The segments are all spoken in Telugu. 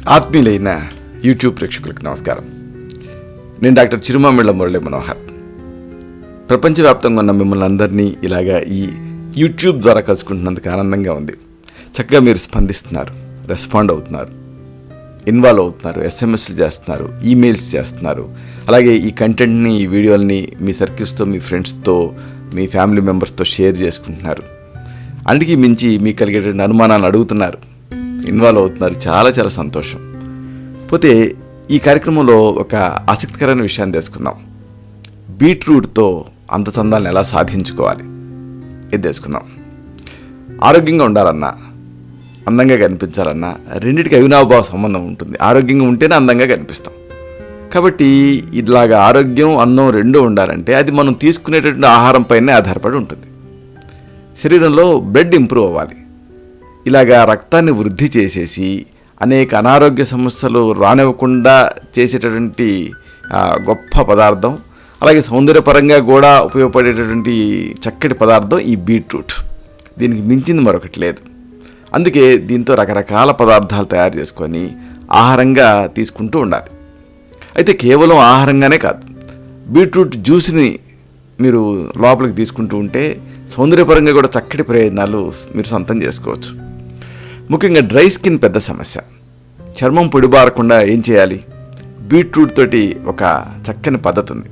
ఆత్మీయులైన యూట్యూబ్ ప్రేక్షకులకు నమస్కారం. నేను డాక్టర్ చిరుమామిళ్ళ మురళి మనోహర్. ప్రపంచవ్యాప్తంగా ఉన్న మిమ్మల్ని అందరినీ ఇలాగా ఈ యూట్యూబ్ ద్వారా కలుసుకుంటున్నందుకు ఆనందంగా ఉంది. చక్కగా మీరు స్పందిస్తున్నారు, రెస్పాండ్ అవుతున్నారు, ఇన్వాల్వ్ అవుతున్నారు, ఎస్ఎంఎస్లు చేస్తున్నారు, ఈమెయిల్స్ చేస్తున్నారు. అలాగే ఈ కంటెంట్ని, ఈ వీడియోల్ని మీ సర్కిల్స్తో, మీ ఫ్రెండ్స్తో, మీ ఫ్యామిలీ మెంబర్స్తో షేర్ చేసుకుంటున్నారు. అన్నిటికీ మించి మీకు కలిగేటువంటి అనుమానాలు అడుగుతున్నారు, ఇన్వాల్వ్ అవుతున్నారు. చాలా చాలా సంతోషం. పోతే ఈ కార్యక్రమంలో ఒక ఆసక్తికరమైన విషయాన్ని తెలుసుకుందాం. బీట్రూట్తో అంత చందాలను ఎలా సాధించుకోవాలి ఇది తెలుసుకుందాం. ఆరోగ్యంగా ఉండాలన్నా, అందంగా కనిపించాలన్నా రెండింటికి అవినాభావ సంబంధం ఉంటుంది. ఆరోగ్యంగా ఉంటేనే అందంగా కనిపిస్తాం. కాబట్టి ఇలాగా ఆరోగ్యం, అందం రెండూ ఉండాలంటే అది మనం తీసుకునేటటువంటి ఆహారం పైనే ఆధారపడి ఉంటుంది. శరీరంలో బ్లడ్ ఇంప్రూవ్ అవ్వాలి. ఇలాగా రక్తాన్ని వృద్ధి చేసేసి అనేక అనారోగ్య సమస్యలు రానివ్వకుండా చేసేటటువంటి గొప్ప పదార్థం, అలాగే సౌందర్యపరంగా కూడా ఉపయోగపడేటటువంటి చక్కటి పదార్థం ఈ బీట్రూట్. దీనికి మించింది మరొకటి లేదు. అందుకే దీంతో రకరకాల పదార్థాలు తయారు చేసుకొని ఆహారంగా తీసుకుంటూ ఉండాలి. అయితే కేవలం ఆహారంగానే కాదు, బీట్రూట్ జ్యూస్ని మీరు లోపలికి తీసుకుంటూ ఉంటే సౌందర్యపరంగా కూడా చక్కటి ప్రయోజనాలు మీరు సొంతం చేసుకోవచ్చు. ముఖ్యంగా డ్రై స్కిన్ పెద్ద సమస్య. చర్మం పొడిబారకుండా ఏం చేయాలి? బీట్రూట్ తోటి ఒక చక్కని పద్ధతి ఉంది.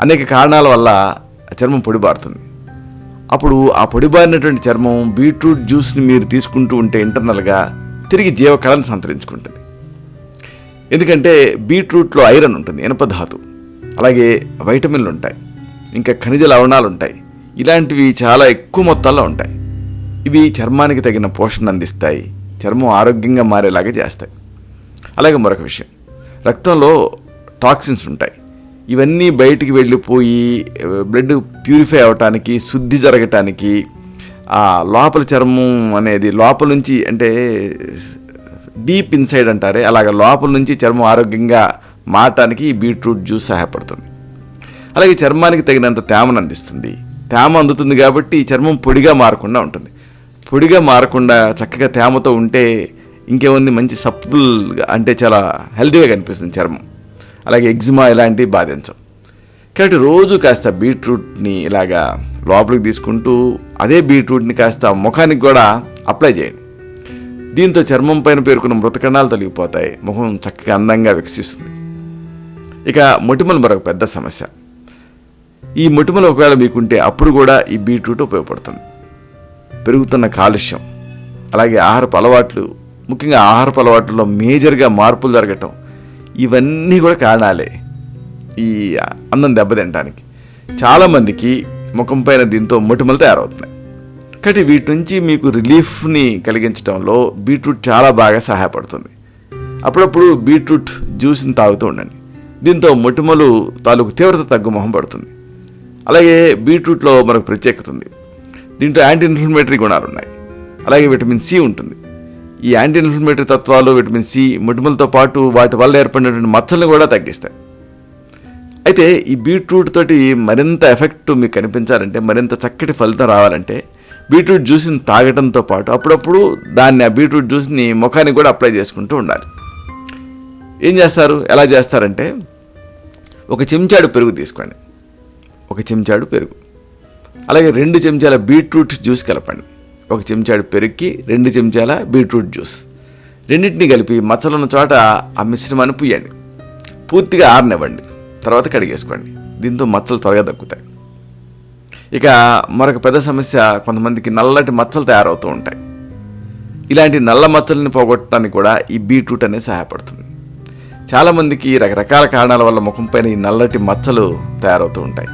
అనేక కారణాల వల్ల చర్మం పొడిబారుతుంది. అప్పుడు ఆ పొడిబారినటువంటి చర్మం బీట్రూట్ జ్యూస్ని మీరు తీసుకుంటూ ఉంటే ఇంటర్నల్గా తిరిగి జీవకళను సంతరించుకుంటుంది. ఎందుకంటే బీట్రూట్లో ఐరన్ ఉంటుంది, ఇనుప ధాతు, అలాగే వైటమిన్లు ఉంటాయి, ఇంకా ఖనిజ లవణాలు ఉంటాయి. ఇలాంటివి చాలా ఎక్కువ మొత్తాల్లో ఉంటాయి. ఇవి చర్మానికి తగిన పోషణ అందిస్తాయి, చర్మం ఆరోగ్యంగా మారేలాగా చేస్తాయి. అలాగే మరొక విషయం, రక్తంలో టాక్సిన్స్ ఉంటాయి. ఇవన్నీ బయటికి వెళ్ళిపోయి బ్లడ్ ప్యూరిఫై అవ్వటానికి, శుద్ధి జరగటానికి, ఆ లోపల చర్మం అనేది లోపల నుంచి, అంటే డీప్ ఇన్సైడ్ అంటారే, అలాగ లోపల నుంచి చర్మం ఆరోగ్యంగా మారటానికి ఈ బీట్రూట్ జ్యూస్ సహాయపడుతుంది. అలాగే చర్మానికి తగినంత తేమను అందిస్తుంది. తేమ అందుతుంది కాబట్టి ఈ చర్మం పొడిగా మారకుండా ఉంటుంది. పొడిగా మారకుండా చక్కగా తేమతో ఉంటే ఇంకేముంది, మంచి సప్పుల్గా, అంటే చాలా హెల్తీగా కనిపిస్తుంది చర్మం. అలాగే ఎగ్జిమా ఇలాంటివి బాధించం. కాబట్టి రోజు కాస్త బీట్రూట్ని ఇలాగా లోపలికి తీసుకుంటూ అదే బీట్రూట్ని కాస్త ముఖానికి కూడా అప్లై చేయండి. దీంతో చర్మం పైన పేరుకున్న మృతకణాలు తొలగిపోతాయి, ముఖం చక్కగా అందంగా వికసిస్తుంది. ఇక మొటిమలు మరొక పెద్ద సమస్య. ఈ మొటిమలు ఒకవేళ మీకుంటే అప్పుడు కూడా ఈ బీట్రూట్ ఉపయోగపడుతుంది. పెరుగుతున్న కాలుష్యం, అలాగే ఆహారపు అలవాట్లు, ముఖ్యంగా ఆహారపు అలవాట్లలో మేజర్గా మార్పులు జరగటం, ఇవన్నీ కూడా కారణాలే ఈ అందం దెబ్బతినడానికి. చాలామందికి ముఖం పైన దీంతో మొటిమలు తయారవుతున్నాయి. కాబట్టి వీటి నుంచి మీకు రిలీఫ్ని కలిగించడంలో బీట్రూట్ చాలా బాగా సహాయపడుతుంది. అప్పుడప్పుడు బీట్రూట్ జ్యూస్ని తాగుతూ ఉండండి. దీంతో మొటిమలు తాలూకు తీవ్రత తగ్గుముఖం పడుతుంది. అలాగే బీట్రూట్లో మనకు ప్రత్యేకత ఉంది. దీంట్లో యాంటీ ఇన్ఫ్లమేటరీ గుణాలు ఉన్నాయి. అలాగే విటమిన్ సి ఉంటుంది. ఈ యాంటీ ఇన్ఫ్లమేటరీ తత్వాలు, విటమిన్ సి మొటిమలతో పాటు వాటి వల్ల ఏర్పడినటువంటి మచ్చలను కూడా తగ్గిస్తాయి. అయితే ఈ బీట్రూట్ తోటి మరింత ఎఫెక్ట్ మీకు కనిపించాలంటే, మరింత చక్కటి ఫలితం రావాలంటే బీట్రూట్ జ్యూస్ని తాగడంతో పాటు అప్పుడప్పుడు దాన్ని, ఆ బీట్రూట్ జ్యూస్ని ముఖానికి కూడా అప్లై చేసుకుంటూ ఉండాలి. ఏం చేస్తారు, ఎలా చేస్తారంటే, ఒక చెంచాడు పెరుగు తీసుకోండి, ఒక చెంచాడు పెరుగు, అలాగే 2 చెంచాల బీట్రూట్ జ్యూస్ కలపండి. ఒక చెంచాడు పెరుగుకి 2 చెంచాల బీట్రూట్ జ్యూస్, రెండింటిని కలిపి మచ్చలున్న చోట ఆ మిశ్రమాన్ని పూయండి. పూర్తిగా ఆరనివ్వండి, తర్వాత కడిగేసుకోండి. దీంతో మచ్చలు త్వరగా తగ్గుతాయి. ఇక మరొక పెద్ద సమస్య, కొంతమందికి నల్లటి మచ్చలు తయారవుతూ ఉంటాయి. ఇలాంటి నల్ల మచ్చల్ని పోగొట్టడానికి కూడా ఈ బీట్రూట్ అనేది సహాయపడుతుంది. చాలామందికి రకరకాల కారణాల వల్ల ముఖం పైన ఈ నల్లటి మచ్చలు తయారవుతూ ఉంటాయి.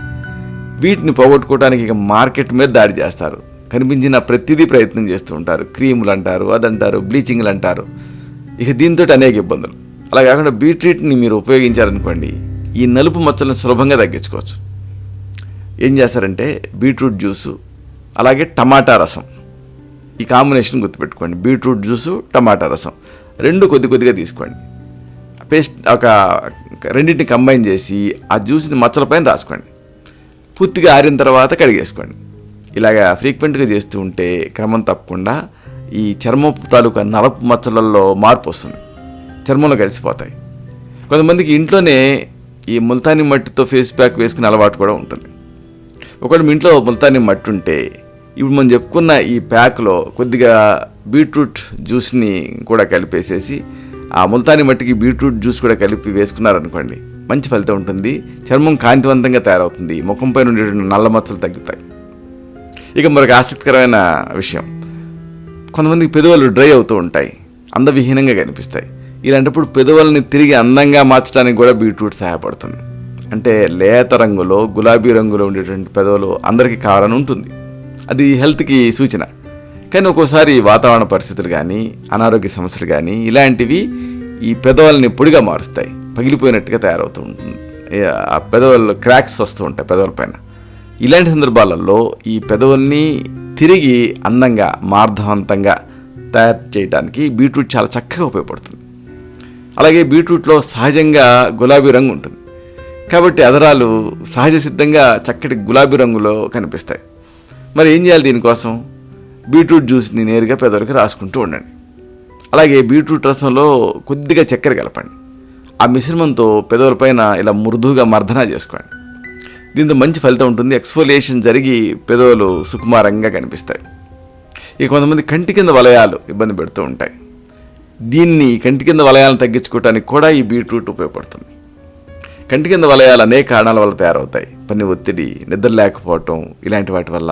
వీటిని పోగొట్టుకోవడానికి ఇక మార్కెట్ మీద దాడి చేస్తారు. కనిపించిన ప్రతిదీ ప్రయత్నం చేస్తూ ఉంటారు. క్రీములు అంటారు, అదంటారు, బ్లీచింగ్లు అంటారు. ఇక దీంతో అనేక ఇబ్బందులు. అలా కాకుండా బీట్రూట్ని మీరు ఉపయోగించారనుకోండి, ఈ నలుపు మచ్చలను సులభంగా తగ్గించుకోవచ్చు. ఏం చేస్తారంటే, బీట్రూట్ జ్యూసు అలాగే టమాటా రసం, ఈ కాంబినేషన్ గుర్తుపెట్టుకోండి. బీట్రూట్ జ్యూసు, టమాటా రసం 2 కొద్ది కొద్దిగా తీసుకోండి. పేస్ట్ ఒక రెండింటిని కంబైన్ చేసి ఆ జ్యూస్ని మచ్చల పైన రాసుకోండి. పూర్తిగా ఆరిన తర్వాత కడిగేసుకోండి. ఇలాగా ఫ్రీక్వెంట్గా చేస్తూ ఉంటే క్రమం తప్పకుండా ఈ చర్మపు తాలూకా నలుపు మచ్చలలో మార్పు వస్తుంది. చర్మంలో కలిసిపోతాయి. కొంతమందికి ఇంట్లోనే ఈ ముల్తానీ మట్టితో ఫేస్ ప్యాక్ వేసుకునే అలవాటు కూడా ఉంటుంది. ఒకవేళ మీ ఇంట్లో ముల్తానీ మట్టి ఉంటే ఇప్పుడు మనం చెప్పుకున్న ఈ ప్యాక్లో కొద్దిగా బీట్రూట్ జ్యూస్ని కూడా కలిపేసేసి ఆ ముల్తానీ మట్టికి బీట్రూట్ జ్యూస్ కూడా కలిపి వేసుకున్నారనుకోండి, మంచి ఫలితం ఉంటుంది. చర్మం కాంతివంతంగా తయారవుతుంది, ముఖంపై నుండి నల్ల మచ్చలు తగ్గుతాయి. ఇక మరొక ఆసక్తికరమైన విషయం, కొంతమందికి పెదవులు డ్రై అవుతూ ఉంటాయి, అందవిహీనంగా కనిపిస్తాయి. ఇలాంటప్పుడు పెదవులని తిరిగి అందంగా మార్చడానికి కూడా బీట్రూట్ సహాయపడుతుంది. అంటే లేత రంగులో గులాబీ రంగులో ఉండేటువంటి పెదవులు అందరికీ కావాలని ఉంటుంది, అది హెల్త్కి సూచన. కానీ ఒక్కోసారి వాతావరణ పరిస్థితులు కానీ అనారోగ్య సమస్యలు కానీ ఇలాంటివి ఈ పెదవులని పొడిగా మారుస్తాయి, పగిలిపోయినట్టుగా తయారవుతూ ఉంటుంది, ఆ పెదవుల్లో క్రాక్స్ వస్తూ ఉంటాయి పెదవుల పైన. ఇలాంటి సందర్భాలలో ఈ పెదవుల్ని తిరిగి అందంగా మార్ధవంతంగా తయారు చేయడానికి బీట్రూట్ చాలా చక్కగా ఉపయోగపడుతుంది. అలాగే బీట్రూట్లో సహజంగా గులాబీ రంగు ఉంటుంది కాబట్టి అదరాలు సహజ సిద్ధంగా చక్కటి గులాబీ రంగులో కనిపిస్తాయి. మరి ఏం చేయాలి? దీనికోసం బీట్రూట్ జ్యూస్ని నేరుగా పెదవులకి రాసుకుంటూ ఉండండి. అలాగే బీట్రూట్ రసంలో కొద్దిగా చక్కెర కలపండి. ఆ మిశ్రమంతో పెదవులపైన ఇలా మృదువుగా మర్దన చేసుకోండి. దీంతో మంచి ఫలితం ఉంటుంది. ఎక్స్ఫోలియేషన్ జరిగి పెదవులు సుకుమారంగా కనిపిస్తాయి. ఇక కొంతమంది కంటి కింద వలయాలు ఇబ్బంది పెడుతూ ఉంటాయి. దీన్ని కంటి కింద వలయాలను తగ్గించుకోవడానికి కూడా ఈ బీట్రూట్ ఉపయోగపడుతుంది. కంటి కింద వలయాలు అనేక కారణాల వల్ల తయారవుతాయి. పని ఒత్తిడి, నిద్ర లేకపోవటం, ఇలాంటి వాటి వల్ల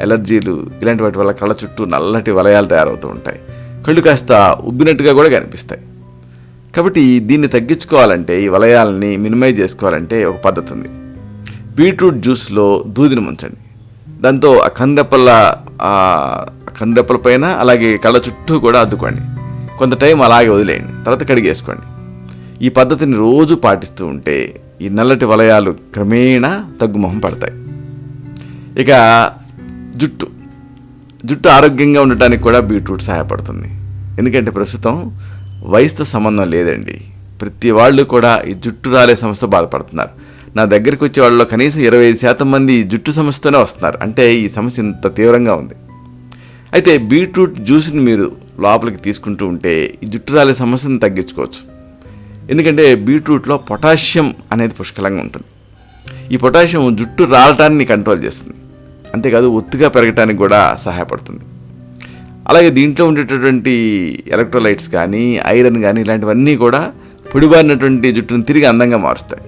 ఎలర్జీలు, ఇలాంటి వాటి వల్ల కళ్ళ చుట్టూ నల్లటి వలయాలు తయారవుతూ ఉంటాయి. కళ్ళు కాస్త ఉబ్బినట్టుగా కూడా కనిపిస్తాయి. కాబట్టి దీన్ని తగ్గించుకోవాలంటే, ఈ వలయాలని మినిమైజ్ చేసుకోవాలంటే ఒక పద్ధతి ఉంది. బీట్రూట్ జ్యూస్లో దూదిని ముంచండి. దాంతో ఆ కందెప్పల పైన అలాగే కళ్ళ చుట్టూ కూడా అద్దుకోండి. కొంత టైం అలాగే వదిలేయండి, తర్వాత కడిగేసుకోండి. ఈ పద్ధతిని రోజు పాటిస్తూ ఉంటే ఈ నల్లటి వలయాలు క్రమేణా తగ్గుముఖం పడతాయి. ఇక జుట్టు ఆరోగ్యంగా ఉండటానికి కూడా బీట్రూట్ సహాయపడుతుంది. ఎందుకంటే ప్రస్తుతం వయసుతో సంబంధం లేదండి, ప్రతి వాళ్ళు కూడా ఈ జుట్టు రాలే సమస్యతో బాధపడుతున్నారు. నా దగ్గరికి వచ్చే వాళ్ళలో కనీసం 25% మంది జుట్టు సమస్యతోనే వస్తున్నారు. అంటే ఈ సమస్య ఇంత తీవ్రంగా ఉంది. అయితే బీట్రూట్ జ్యూస్ని మీరు లోపలికి తీసుకుంటూ ఉంటే ఈ జుట్టు రాలే సమస్యను తగ్గించుకోవచ్చు. ఎందుకంటే బీట్రూట్లో పొటాషియం అనేది పుష్కలంగా ఉంటుంది. ఈ పొటాషియం జుట్టు రాలటాన్ని కంట్రోల్ చేస్తుంది, అంతేకాదు ఒత్తుగా పెరగటానికి కూడా సహాయపడుతుంది. అలాగే దీంట్లో ఉండేటటువంటి ఎలక్ట్రోలైట్స్ కానీ ఐరన్ కానీ ఇలాంటివన్నీ కూడా పొడిబారినటువంటి జుట్టును తిరిగి అందంగా మారుస్తాయి.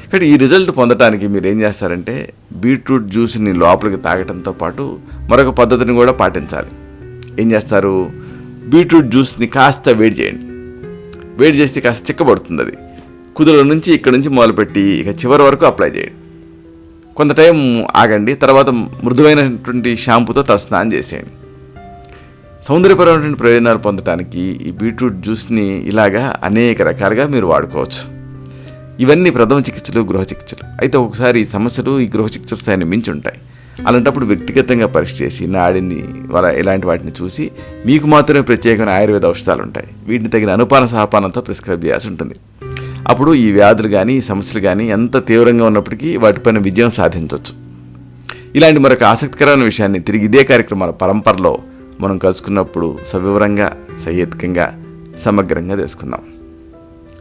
కాబట్టి ఈ రిజల్ట్ పొందడానికి మీరు ఏం చేస్తారంటే బీట్రూట్ జ్యూస్ని లోపలికి తాగటంతో పాటు మరొక పద్ధతిని కూడా పాటించాలి. ఏం చేస్తారు? బీట్రూట్ జ్యూస్ని కాస్త వేడి చేయండి. వేడి చేస్తే కాస్త చిక్కబడుతుంది. అది కుదుల నుంచి ఇక్కడ నుంచి మొదలుపెట్టి ఇక చివరి వరకు అప్లై చేయండి. కొంత టైం ఆగండి, తర్వాత మృదువైనటువంటి షాంపూతో తలస్నానం చేసేయండి. సౌందర్యపరమైనటువంటి ప్రయోజనాలు పొందడానికి ఈ బీట్రూట్ జ్యూస్ని ఇలాగా అనేక రకాలుగా మీరు వాడుకోవచ్చు. ఇవన్నీ ప్రథమ చికిత్సలు, గృహ చికిత్సలు. అయితే ఒకసారి ఈ సమస్యలు ఈ గృహ చికిత్స స్థాయిని మించి ఉంటాయి. అలాంటప్పుడు వ్యక్తిగతంగా పరీక్ష చేసి నాడిని ఇలాంటి వాటిని చూసి మీకు మాత్రమే ప్రత్యేకమైన ఆయుర్వేద ఔషధాలు ఉంటాయి. వీటిని తగిన అనుపాన సహపానంతో ప్రిస్క్రైబ్ చేయాల్సి ఉంటుంది. అప్పుడు ఈ వ్యాధులు కానీ ఈ సమస్యలు కానీ ఎంత తీవ్రంగా ఉన్నప్పటికీ వాటిపైన విజయం సాధించవచ్చు. ఇలాంటి మరొక ఆసక్తికరమైన విషయాన్ని తిరిగి ఇదే కార్యక్రమాల పరంపరలో మనం కలుసుకున్నప్పుడు సవివరంగా, సహేతుకంగా, సమగ్రంగా తెలుసుకుందాం.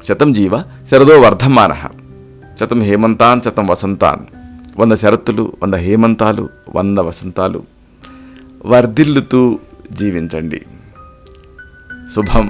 శతం జీవ శరదో వర్ధమానః, శతం హేమంతాన్ శతం వసంతాన్. 100 శరత్తులు, 100 హేమంతాలు, 100 వసంతాలు వర్ధిల్లుతూ జీవించండి. శుభం.